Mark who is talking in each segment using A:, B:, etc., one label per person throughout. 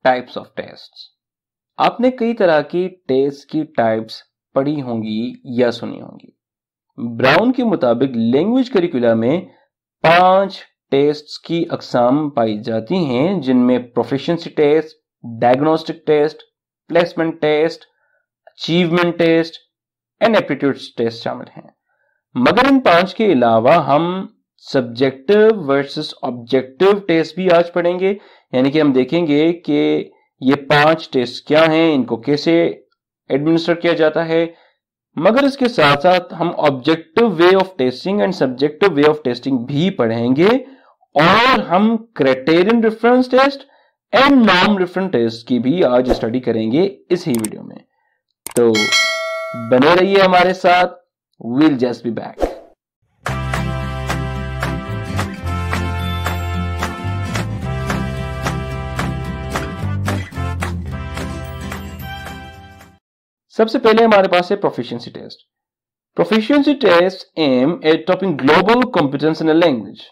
A: Types of tests. आपने कई तरह की टेस्ट की टाइप्स पढ़ी होंगी या सुनी होंगी। ब्राउन के मुताबिक लैंग्वेज करिकुलम में 5 टेस्ट्स की अकसाम पाई जाती हैं, जिनमें proficiency test, diagnostic test, placement test, achievement test and aptitude test शामिल हैं। मगर इन 5 के अलावा हम सब्जेक्टिव वर्सेस ऑब्जेक्टिव टेस्ट भी आज पढ़ेंगे, यानी कि हम देखेंगे कि ये 5 टेस्ट क्या हैं, इनको कैसे एडमिनिस्टर किया जाता है। मगर इसके साथ साथ हम objective way of testing and subjective way of testing भी पढ़ेंगे और हम criterion reference test and non reference test की भी आज स्टडी करेंगे इसी वीडियो में। तो बने रहिए हमारे साथ, we'll just be back. सबसे पहले हमारे पास है proficiency test. Proficiency test aim at topping global competence in a language.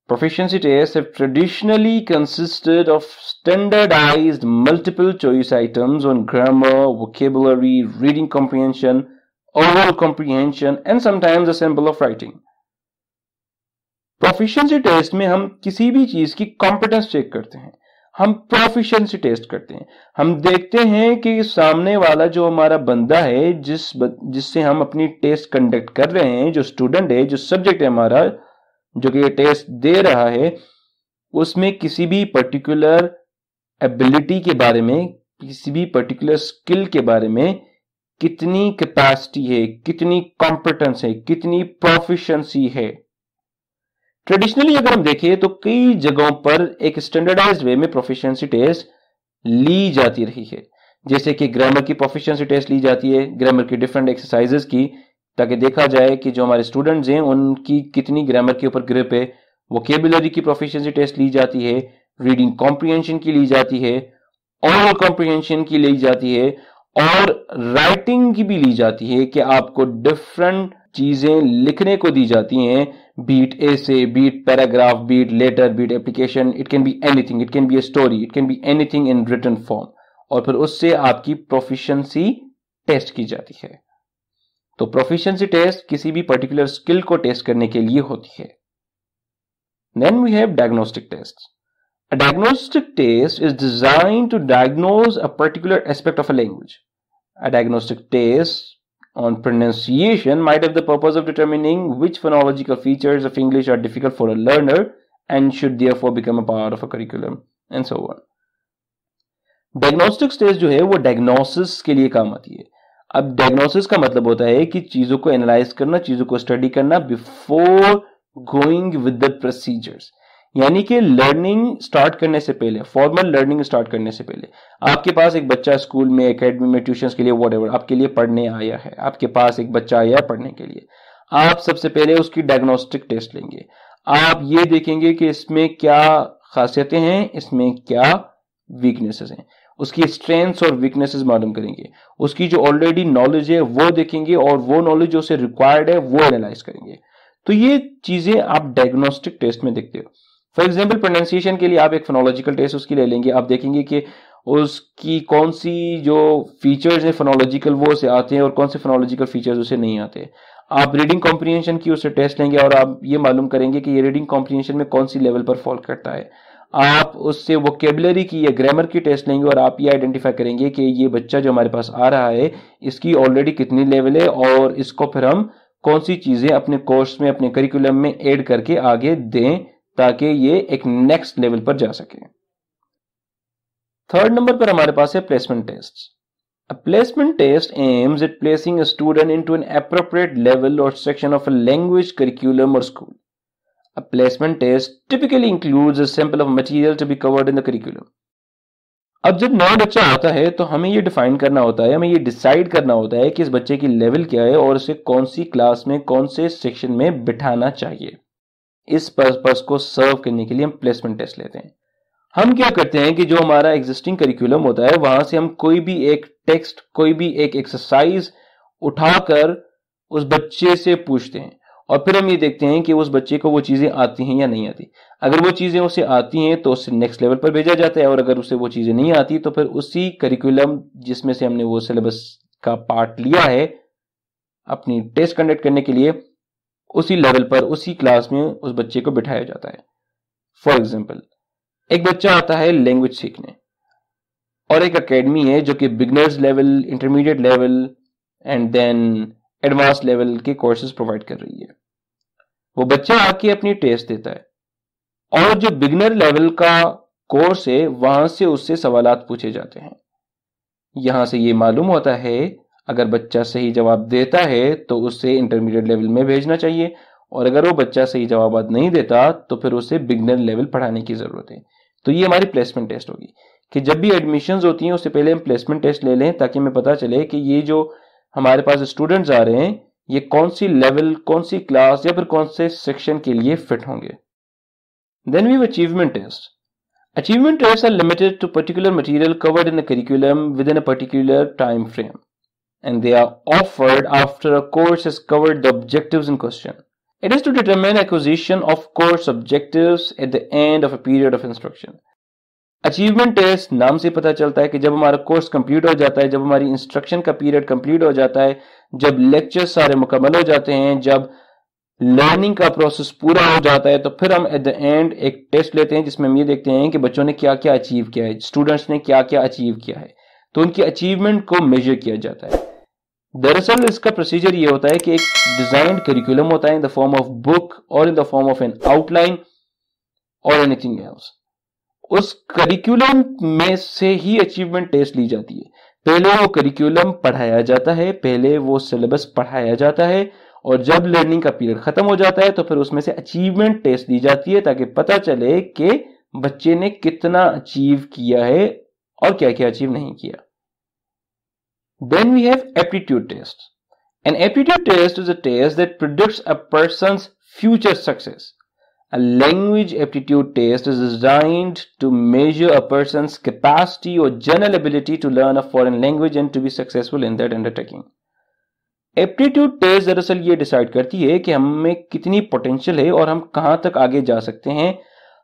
A: Proficiency tests have traditionally consisted of standardized multiple choice items on grammar, vocabulary, reading comprehension, oral comprehension, and sometimes a sample of writing. Proficiency test में हम किसी भी चीज की competence check करते हैं, हम proficiency test करते हैं। हम देखते हैं कि सामने वाला जो हमारा बंदा है, जिससे हम अपनी टेस्ट कंडक्ट कर रहे हैं, जो स्टूडेंट है, जो सब्जेक्ट है हमारा, जो कि ये टेस्ट दे रहा है, उसमें किसी भी पर्टिकुलर एबिलिटी के बारे में, किसी भी पर्टिकुलर स्किल के बारे में कितनी कैपेसिटी है, कितनी कॉम्पिटेंस है, कितनी प्रोफिशिएंसी है। ट्रेडिशनली अगर हम देखें तो कई जगहों पर एक स्टैंडर्डाइज्ड वे में प्रोफिशिएंसी टेस्ट ली जाती रही है, जैसे कि ग्रामर की प्रोफिशिएंसी टेस्ट ली जाती है, ग्रामर की डिफरेंट एक्सरसाइजेस की, ताकि देखा जाए कि जो हमारे स्टूडेंट्स हैं उनकी कितनी ग्रामर के ऊपर ग्रिप है। वोकेबुलरी की प्रोफिशिएंसी टेस्ट ली जाती है, रीडिंग कॉम्प्रिहेंशन की ली जाती है, ओरल कॉम्प्रिहेंशन की ली जाती है और राइटिंग की भी ली जाती है कि आपको डिफरेंट चीजें लिखने को दी जाती हैं, be it essay, be it paragraph, be it letter, be it application, it can be anything, it can be a story, it can be anything in written form, और फिर उससे आपकी प्रोफिशिएंसी टेस्ट की जाती है। तो प्रोफिशिएंसी टेस्ट किसी भी पर्टिकुलर स्किल को टेस्ट करने के लिए होती है। Then we have diagnostic test. A diagnostic test is designed to diagnose a particular aspect of a language. A diagnostic test on pronunciation might have the purpose of determining which phonological features of English are difficult for a learner and should therefore become a part of a curriculum and so on. Diagnostic test जो है वो diagnosis के लिए काम आती है। अब diagnosis का मतलब होता है कि चीजों को एनालाइज करना, चीजों को स्टडी करना before going with the procedures, यानी कि लर्निंग स्टार्ट करने से पहले, फॉर्मल लर्निंग स्टार्ट करने से पहले आपके पास एक बच्चा स्कूल में, एकेडमी में, ट्यूशंस के लिए, व्हाटएवर आपके लिए पढ़ने आया है, आपके पास एक बच्चा आया है पढ़ने के लिए, आप सबसे पहले उसकी डायग्नोस्टिक टेस्ट लेंगे। आप ये देखेंगे कि इसमें क्या खासियतें हैं, इसमें क्या वीकनेसेस हैं, उसकी स्ट्रेंथ्स और वीकनेसेस मालूम करेंगे, उसकी जो ऑलरेडी नॉलेज है वो देखेंगे और वो नॉलेज जो उसे रिक्वायर्ड है वो एनालाइज करेंगे। तो ये चीजें आप डायग्नोस्टिक टेस्ट में देखते हो। फॉर एग्जांपल प्रोनाउंसिएशन के लिए आप एक फोनोलॉजिकल टेस्ट उसकी ले लेंगे, आप देखेंगे कि उसकी कौन सी जो फीचर्स हैं फोनोलॉजिकल वो उसे आते हैं और कौन से फोनोलॉजिकल फीचर्स उसे नहीं आते। आप रीडिंग कॉम्प्रिहेंशन की उससे टेस्ट लेंगे और आप ये मालूम करेंगे कि ये रीडिंग कॉम्प्रिहेंशन में कौन सी लेवल पर फॉल करता है। आप उससे वोकेबुलरी की या ग्रामर की टेस्ट लेंगे और आप ये आइडेंटिफाई करेंगे कि ये बच्चा जो हमारे पास आ रहा है इसकी ऑलरेडी कितनी लेवल है और इसको फिर हम कौन सी चीजें अपने कोर्स में, अपने करिकुलम में ऐड करके आगे दें ताकि ये एक नेक्स्ट लेवल पर जा सके। थर्ड नंबर पर हमारे पास है placement test. A placement test aims at placing a student into an appropriate level or section of a language curriculum or school. A placement test typically includes a sample of material to be covered in the curriculum. अब जब नया बच्चा आता है तो हमें ये define करना होता है, हमें ये डिसाइड करना होता है कि इस बच्चे की लेवल क्या है और उसे कौन सी क्लास में, कौन से सेक्शन में बिठाना चाहिए। इस पर्पस को सर्व करने के लिए हम प्लेसमेंट टेस्ट लेते हैं। हम क्या करते हैं कि जो हमारा एग्जिस्टिंग करिकुलम होता है वहां से हम कोई भी एक टेक्स्ट, कोई भी एक एक्सरसाइज उठाकर उस बच्चे से पूछते हैं और फिर हम ये देखते हैं कि उस बच्चे को वो चीजें आती हैं या नहीं आती। अगर वो चीजें उसे आती हैं तो उसे नेक्स्ट लेवल पर भेजा जाता है, और अगर उसे वो चीजें नहीं आती तो फिर उसी करिकुलम जिसमें से हमने वो सिलेबस का पार्ट लिया है अपनी टेस्ट कंडक्ट करने के लिए, उसी लेवल पर उसी क्लास में उस बच्चे को बिठाया जाता है। फॉर एग्जाम्पल, एक बच्चा आता है लैंग्वेज सीखने, और एक एकेडमी है जो कि beginners level, intermediate level and then advance level के कोर्सेज प्रोवाइड कर रही है। वो बच्चा आके अपनी टेस्ट देता है, और जो बिगनर लेवल का कोर्स है वहां से उससे सवालात पूछे जाते हैं। यहां से ये मालूम होता है अगर बच्चा सही जवाब देता है तो उसे इंटरमीडिएट लेवल में भेजना चाहिए, और अगर वो बच्चा सही जवाब नहीं देता तो फिर उसे बिगनर लेवल पढ़ाने की जरूरत है। तो ये हमारी प्लेसमेंट टेस्ट होगी कि जब भी एडमिशंस होती हैं उससे पहले हम प्लेसमेंट टेस्ट ले लें, ताकि हमें पता चले कि ये जो हमारे पास स्टूडेंट्स आ रहे हैं ये कौन सी लेवल, कौन सी क्लास या फिर कौन से सेक्शन के लिए फिट होंगे। Then we have achievement test. Achievement tests are limited to particular material covered in a curriculum within a particular time frame, and they are offered after a course has covered the objectives in question. It is to determine acquisition of course objectives at the end of a period of instruction. Achievement test नाम से पता चलता है कि जब हमारा course complete हो जाता है, जब हमारी इंस्ट्रक्शन का पीरियड कंप्लीट हो जाता है, जब लेक्चर्स सारे मुकम्मल हो जाते हैं, जब लर्निंग का प्रोसेस पूरा हो जाता है, तो फिर हम एट द एंड एक टेस्ट लेते हैं जिसमें हम ये देखते हैं कि बच्चों ने क्या क्या अचीव किया है, स्टूडेंट्स ने क्या क्या अचीव किया है, तो उनकी अचीवमेंट को मेजर किया जाता है। दरअसल इसका प्रोसीजर ये होता है कि एक डिजाइंड करिकुलम होता है in the form of book और in the form of an outline और एनीथिंग एल्स। उस करिकुलम में से ही अचीवमेंट टेस्ट ली जाती है। पहले वो करिकुलम पढ़ाया जाता है, पहले वो सिलेबस पढ़ाया जाता है, और जब लर्निंग का पीरियड खत्म हो जाता है तो फिर उसमें से अचीवमेंट टेस्ट दी जाती है, ताकि पता चले कि बच्चे ने कितना अचीव किया है और क्या क्या अचीव नहीं किया। Then we have aptitude test. An aptitude test is a test that predicts a person's future success. A language aptitude test is designed to measure a person's capacity or general ability to learn a foreign language and to be successful in that undertaking. Aptitude test दरअसल ये decide करती है कि हमें कितनी potential है और हम कहां तक आगे जा सकते हैं,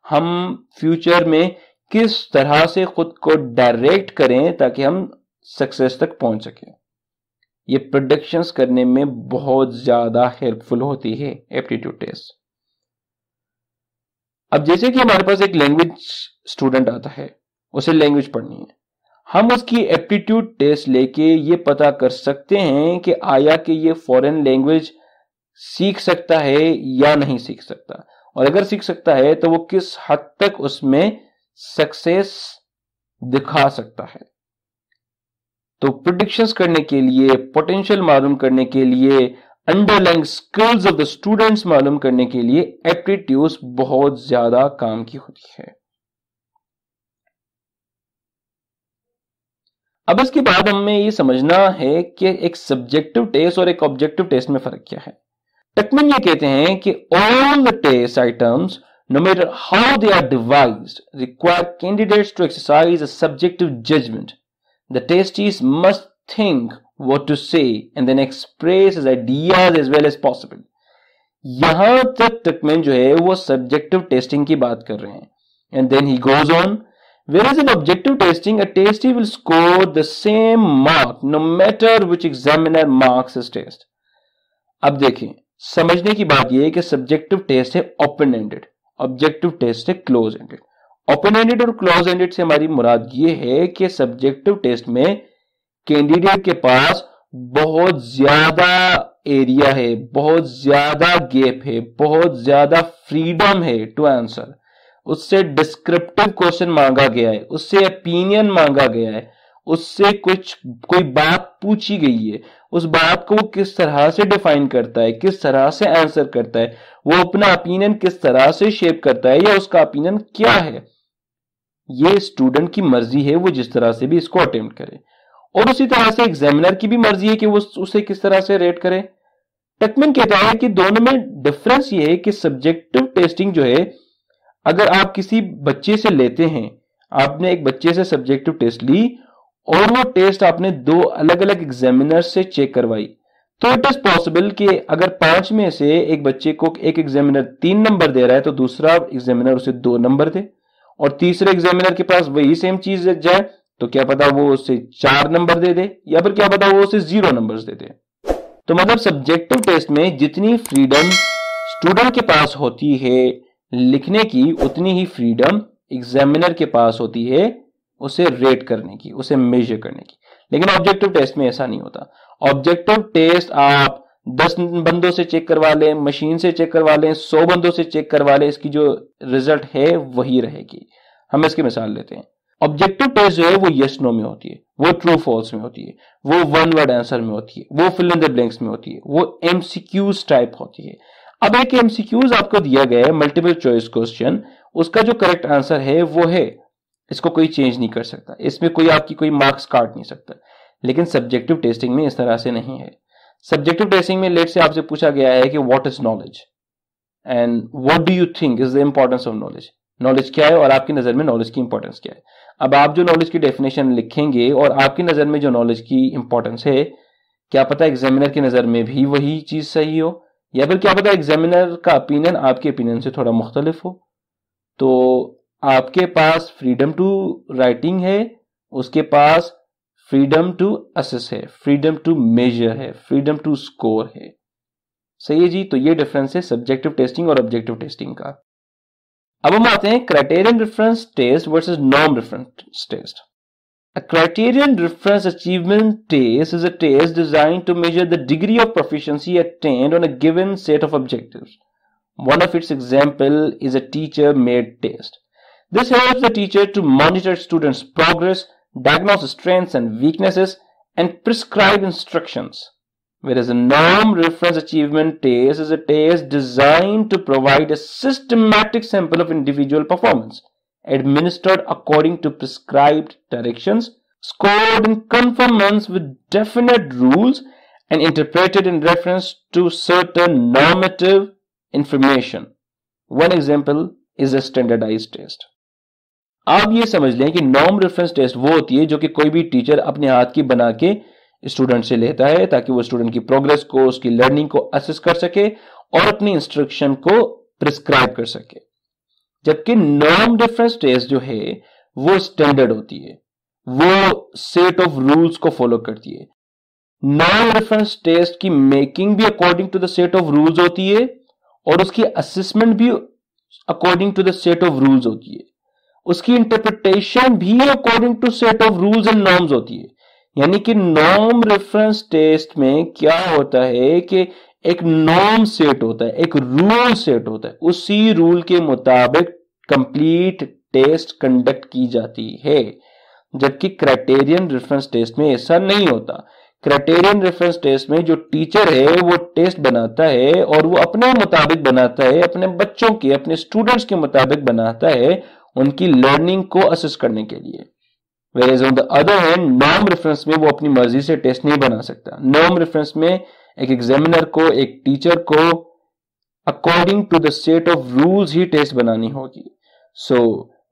A: हम फ्यूचर में किस तरह से खुद को डायरेक्ट करें ताकि हम सक्सेस तक पहुंच सकें। ये प्रेडिक्शंस करने में बहुत ज्यादा हेल्पफुल होती है एप्टीट्यूड टेस्ट। अब जैसे कि हमारे पास एक लैंग्वेज स्टूडेंट आता है, उसे लैंग्वेज पढ़नी है, हम उसकी एप्टीट्यूड टेस्ट लेके ये पता कर सकते हैं कि आया कि ये फॉरेन लैंग्वेज सीख सकता है या नहीं सीख सकता, और अगर सीख सकता है तो वो किस हद तक उसमें सक्सेस दिखा सकता है। तो प्रेडिक्शंस करने के लिए, पोटेंशियल मालूम करने के लिए, underlying skills of the students मालूम करने के लिए एप्टीट्यूड्स बहुत ज्यादा काम की होती है। अब इसके बाद हमें ये समझना है कि एक सब्जेक्टिव टेस्ट और एक ऑब्जेक्टिव टेस्ट में फर्क क्या है। टकमैन ये कहते हैं कि all the test items, no matter how they are devised, require candidates to exercise a subjective judgment. The testees must think what to say and then express his ideas as well as possible. यहां तक टकमैन जो है वो subjective testing की बात कर रहे हैं, and then he goes on, whereas in objective testing a testee will score the same mark no matter which examiner marks his test. अब देखें, समझने की बात यह है कि सब्जेक्टिव टेस्ट है ओपन एंडेड, ऑब्जेक्टिव टेस्ट है क्लोज एंडेड। ओपन एंडेड और क्लोज एंडेड से हमारी मुराद ये है कि सब्जेक्टिव टेस्ट में कैंडिडेट के पास बहुत ज्यादा एरिया है, बहुत ज्यादा गैप है, बहुत ज्यादा फ्रीडम है टू आंसर। उससे डिस्क्रिप्टिव क्वेश्चन मांगा गया है, उससे ओपिनियन मांगा गया है, उससे कोई बात पूछी गई है, उस बात को वो किस तरह से डिफाइन करता है, किस तरह से आंसर करता है, वो अपना ओपिनियन किस तरह से शेप करता है या उसका ओपिनियन क्या है, ये स्टूडेंट की मर्जी है वो जिस तरह से भी इसको अटेम्प्ट करे, और उसी तरह से एग्जामिनर की भी मर्जी है कि वो उसे किस तरह से रेट करे। टकमैन कहता है कि दोनों में डिफरेंस ये है कि सब्जेक्टिव टेस्टिंग जो है, अगर आप किसी बच्चे से लेते हैं, आपने एक बच्चे से सब्जेक्टिव टेस्ट ली और वो टेस्ट आपने दो अलग अलग एग्जामिनर से चेक करवाई, तो इट इज पॉसिबल कि अगर 5 में से एक बच्चे को एक एग्जामिनर 3 नंबर दे रहा है तो दूसरा एग्जामिनर उसे 2 नंबर दे, और तीसरे एग्जामिनर के पास वही सेम चीज जाए तो क्या पता वो उसे 4 नंबर दे दे, या फिर क्या पता वो उसे 0 नंबर दे दे। तो मतलब सब्जेक्टिव टेस्ट में जितनी फ्रीडम स्टूडेंट के पास होती है लिखने की, उतनी ही फ्रीडम एग्जामिनर के पास होती है उसे रेट करने की, उसे मेजर करने की। लेकिन ऑब्जेक्टिव टेस्ट में ऐसा नहीं होता। ऑब्जेक्टिव टेस्ट आप 10 बंदों से चेक करवा लें, मशीन से चेक करवा लें, 100 बंदों से चेक करवा लें, इसकी जो रिजल्ट है वही रहेगी। हम इसकी मिसाल लेते हैं। ऑब्जेक्टिव टेस्ट जो है वो यस नो में होती है, वो ट्रू फॉल्स में होती है, वो वन वर्ड आंसर में होती है, वो फिल इन द ब्लैंक्स में होती है, वो एमसीक्यूज टाइप होती है। अब एक एमसीक्यूज आपको दिया गया है, मल्टीपल चॉइस क्वेश्चन, उसका जो करेक्ट आंसर है वो है, इसको कोई चेंज नहीं कर सकता, इसमें कोई आपकी कोई मार्क्स काट नहीं सकता। लेकिन सब्जेक्टिव टेस्टिंग में इस तरह से नहीं है। सब्जेक्टिव टेस्टिंग में लेट से आपसे पूछा गया है कि what is knowledge and what do you think is the importance of knowledge. Knowledge क्या है और आपकी नजर में नॉलेज की इंपॉर्टेंस क्या है। अब आप जो नॉलेज की डेफिनेशन लिखेंगे और आपकी नजर में जो नॉलेज की इंपॉर्टेंस है, क्या पता एग्जामिनर की नजर में भी वही चीज सही हो, या फिर क्या पता एग्जामिनर का ओपिनियन आपके ओपिनियन से थोड़ा मुख्तलिफ हो। तो आपके पास फ्रीडम टू राइटिंग है, उसके पास फ्रीडम टू असेस है, फ्रीडम टू मेजर है, फ्रीडम टू स्कोर है। सही है जी। तो ये डिफरेंस है सब्जेक्टिव टेस्टिंग और ऑब्जेक्टिव टेस्टिंग का। अब हम आते हैं criterion reference test versus norm reference test. A criterion reference achievement test is a test designed to measure the degree of proficiency attained on a given set of objectives. One of its example is a teacher-made test. This helps the teacher to monitor students' progress, diagnose strengths and weaknesses, and prescribe instructions. Whereas a norm reference achievement test is a test designed to provide a systematic sample of individual performance, administered according to prescribed directions, scored in conformance with definite rules, and interpreted in reference to certain normative information. One example is a standardized test. आप ये समझ लें कि norm reference test वो होती है जो कि कोई भी टीचर अपने हाथ की बना के स्टूडेंट से लेता है ताकि वो स्टूडेंट की प्रोग्रेस को, उसकी लर्निंग को असेस कर सके और अपनी इंस्ट्रक्शन को प्रिस्क्राइब कर सके। जबकि नॉर्म रेफरेंस टेस्ट जो है वो स्टैंडर्ड होती है, वो सेट ऑफ रूल्स को फॉलो करती है। नॉर्म रेफरेंस टेस्ट की मेकिंग भी according to the set of rules होती है और उसकी असेसमेंट भी according to the set of rules होती है, उसकी इंटरप्रिटेशन भी according to set of rules and norms होती है। यानी कि नॉर्म रेफरेंस टेस्ट में क्या होता है कि एक नॉर्म सेट होता है, एक रूल सेट होता है, उसी रूल के मुताबिक कंप्लीट टेस्ट कंडक्ट की जाती है। जबकि क्राइटेरियन रेफरेंस टेस्ट में ऐसा नहीं होता। क्राइटेरियन रेफरेंस टेस्ट में जो टीचर है वो टेस्ट बनाता है और वो अपने मुताबिक बनाता है, अपने बच्चों के, अपने स्टूडेंट्स के मुताबिक बनाता है उनकी लर्निंग को असेस करने के लिए। Whereas on the other hand, norm reference में वो अपनी मर्जी से टेस्ट नहीं बना सकता। नॉर्म रेफरेंस में एक एग्जामिनर को, एक टीचर को according to the set of rules ही टेस्ट बनानी होगी। So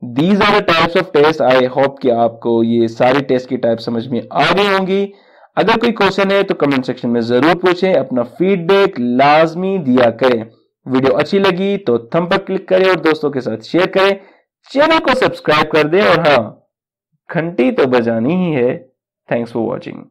A: these are the types of test. I hope कि आपको ये सारी टेस्ट की टाइप समझ में आ गई होंगी। अगर कोई क्वेश्चन है तो कमेंट सेक्शन में जरूर पूछें, अपना फीडबैक लाजमी दिया करें। वीडियो अच्छी लगी तो थंब पर क्लिक करें और दोस्तों के साथ शेयर करें, चैनल को सब्सक्राइब कर दें और हाँ, घंटी तो बजानी ही है। Thanks for watching.